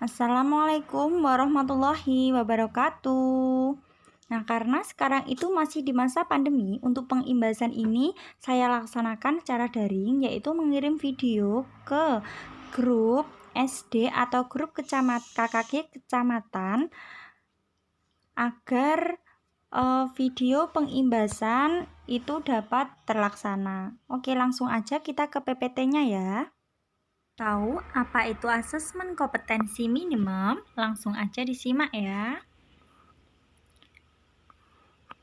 Assalamualaikum warahmatullahi wabarakatuh. Nah, karena sekarang itu masih di masa pandemi, untuk pengimbasan ini saya laksanakan secara daring, yaitu mengirim video ke grup SD atau grup KKG kecamatan agar video pengimbasan itu dapat terlaksana. Oke, langsung aja kita ke PPT-nya ya. Tahu apa itu asesmen kompetensi minimum? Langsung aja disimak ya.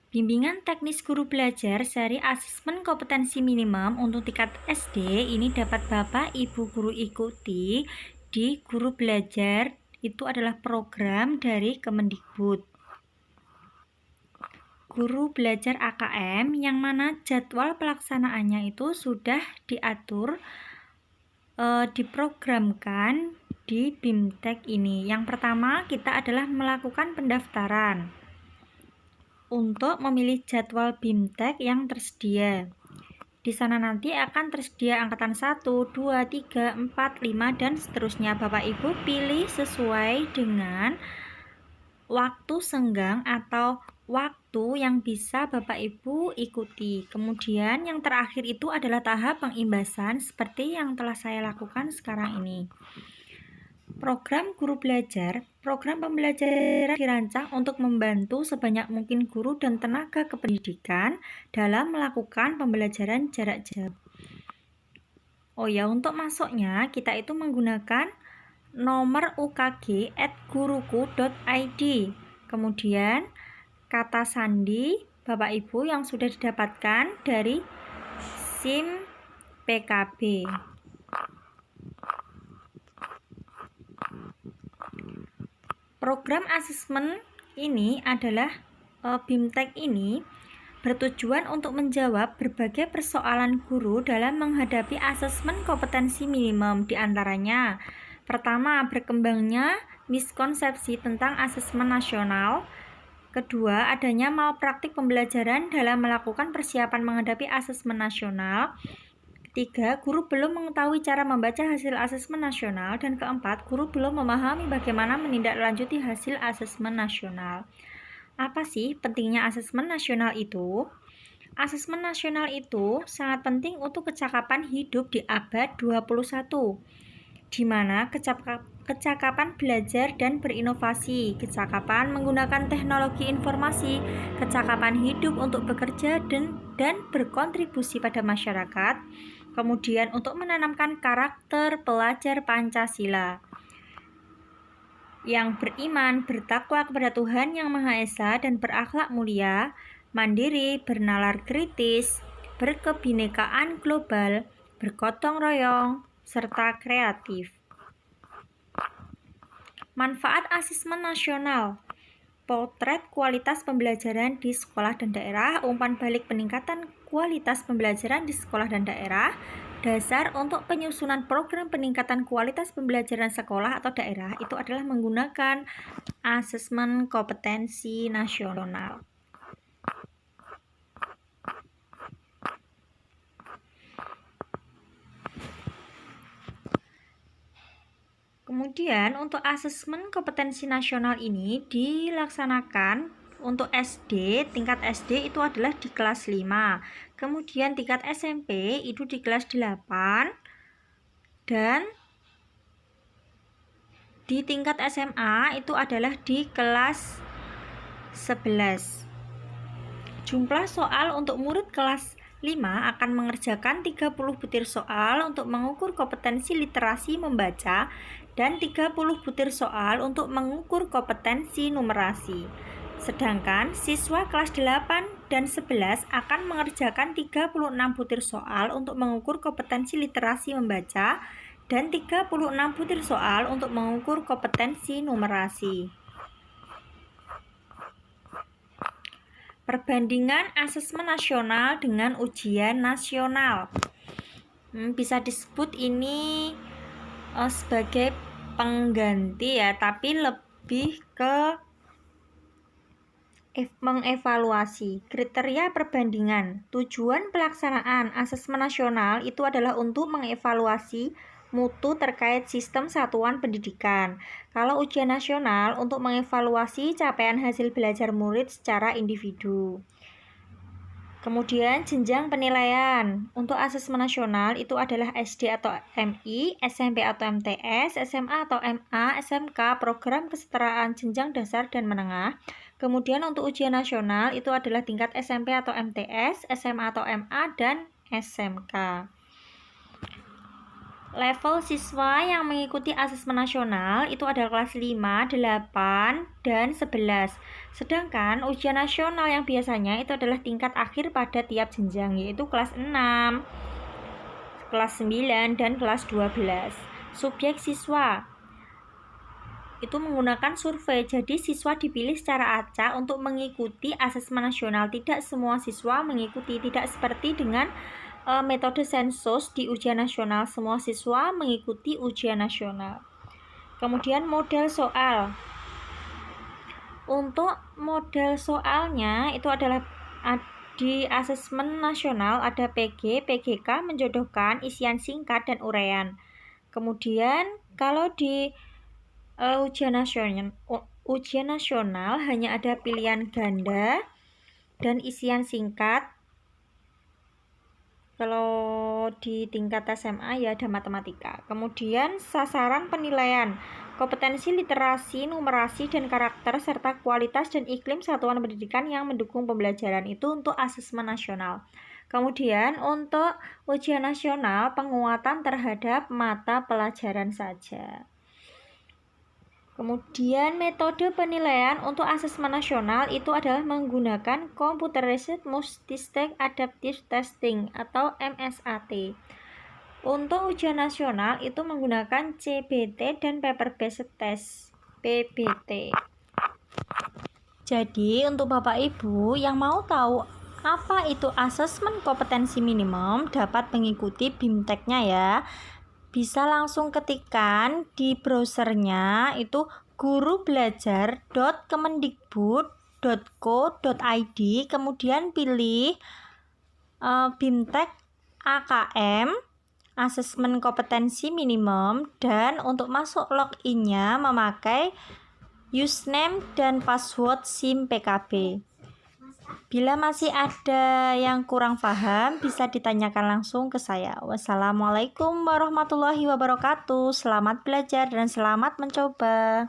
Bimbingan teknis guru belajar seri asesmen kompetensi minimum untuk tingkat SD ini dapat Bapak Ibu guru ikuti di Guru Belajar. Itu adalah program dari Kemendikbud. Guru Belajar AKM yang mana jadwal pelaksanaannya itu sudah diatur diprogramkan di BIMTEK ini. Yang pertama kita adalah melakukan pendaftaran untuk memilih jadwal BIMTEK yang tersedia. Di sana nanti akan tersedia angkatan 1, 2, 3, 4, 5 dan seterusnya. Bapak Ibu pilih sesuai dengan waktu senggang atau waktu yang bisa Bapak Ibu ikuti. Kemudian yang terakhir itu adalah tahap pengimbasan seperti yang telah saya lakukan sekarang ini. Program guru belajar, program pembelajaran dirancang untuk membantu sebanyak mungkin guru dan tenaga kependidikan dalam melakukan pembelajaran jarak jauh. Oh ya, untuk masuknya kita itu menggunakan nomor ukg@guruku.id. Kemudian kata sandi Bapak Ibu yang sudah didapatkan dari SIM PKB. Program asesmen ini adalah BIMTEK ini bertujuan untuk menjawab berbagai persoalan guru dalam menghadapi asesmen kompetensi minimum, diantaranya pertama, berkembangnya miskonsepsi tentang asesmen nasional. Kedua, adanya malpraktik pembelajaran dalam melakukan persiapan menghadapi asesmen nasional. Ketiga, guru belum mengetahui cara membaca hasil asesmen nasional. Dan keempat, guru belum memahami bagaimana menindaklanjuti hasil asesmen nasional. Apa sih pentingnya asesmen nasional itu? Asesmen nasional itu sangat penting untuk kecakapan hidup di abad 21, di mana kecakapan belajar dan berinovasi, kecakapan menggunakan teknologi informasi, kecakapan hidup untuk bekerja dan berkontribusi pada masyarakat, kemudian untuk menanamkan karakter pelajar Pancasila yang beriman, bertakwa kepada Tuhan Yang Maha Esa dan berakhlak mulia, mandiri, bernalar kritis, berkebinekaan global, bergotong royong, serta kreatif. Manfaat asesmen nasional. Potret kualitas pembelajaran di sekolah dan daerah, umpan balik peningkatan kualitas pembelajaran di sekolah dan daerah, dasar untuk penyusunan program peningkatan kualitas pembelajaran sekolah atau daerah itu adalah menggunakan asesmen kompetensi nasional. Kemudian untuk asesmen kompetensi nasional ini dilaksanakan untuk SD, tingkat SD itu adalah di kelas 5. Kemudian tingkat SMP itu di kelas 8. Dan di tingkat SMA itu adalah di kelas 11. Jumlah soal untuk murid kelas 5 akan mengerjakan 30 butir soal untuk mengukur kompetensi literasi membaca dan 30 butir soal untuk mengukur kompetensi numerasi. Sedangkan siswa kelas 8 dan 11 akan mengerjakan 36 butir soal untuk mengukur kompetensi literasi membaca dan 36 butir soal untuk mengukur kompetensi numerasi. Perbandingan asesmen nasional dengan ujian nasional. Bisa disebut ini sebagai pengganti ya, tapi lebih ke mengevaluasi. Kriteria perbandingan. Tujuan pelaksanaan asesmen nasional itu adalah untuk mengevaluasi mutu terkait sistem satuan pendidikan. Kalau ujian nasional untuk mengevaluasi capaian hasil belajar murid secara individu. Kemudian jenjang penilaian. Untuk asesmen nasional itu adalah SD atau MI, SMP atau MTS, SMA atau MA, SMK, program kesetaraan jenjang dasar dan menengah. Kemudian untuk ujian nasional itu adalah tingkat SMP atau MTS, SMA atau MA, dan SMK. Level siswa yang mengikuti asesmen nasional itu adalah kelas 5, 8, dan 11. Sedangkan ujian nasional yang biasanya itu adalah tingkat akhir pada tiap jenjang, yaitu kelas 6, kelas 9, dan kelas 12. Subjek siswa itu menggunakan survei, jadi siswa dipilih secara acak untuk mengikuti asesmen nasional. Tidak semua siswa mengikuti, tidak seperti dengan metode sensus di ujian nasional, semua siswa mengikuti ujian nasional. Kemudian model soal. Untuk model soalnya itu adalah di asesmen nasional ada PG, PGK menjodohkan isian singkat dan uraian. Kemudian kalau di ujian nasional hanya ada pilihan ganda dan isian singkat. Kalau di tingkat SMA ya ada matematika. Kemudian sasaran penilaian, kompetensi literasi, numerasi, dan karakter, serta kualitas dan iklim satuan pendidikan yang mendukung pembelajaran itu untuk asesmen nasional. Kemudian untuk ujian nasional, penguatan terhadap mata pelajaran saja. Kemudian metode penilaian untuk asesmen nasional itu adalah menggunakan Computerized Multistage Adaptive Testing atau MSAT. Untuk ujian nasional itu menggunakan CBT dan Paper Based Test PBT. Jadi untuk Bapak Ibu yang mau tahu apa itu asesmen kompetensi minimum dapat mengikuti BIMTEK-nya ya. Bisa langsung ketikkan di browsernya itu gurubelajar.kemendikbud.co.id, kemudian pilih BIMTEK AKM asesmen kompetensi minimum, dan untuk masuk login-nya memakai username dan password SIM PKB. Bila masih ada yang kurang paham, bisa ditanyakan langsung ke saya. Wassalamualaikum warahmatullahi wabarakatuh. Selamat belajar dan selamat mencoba.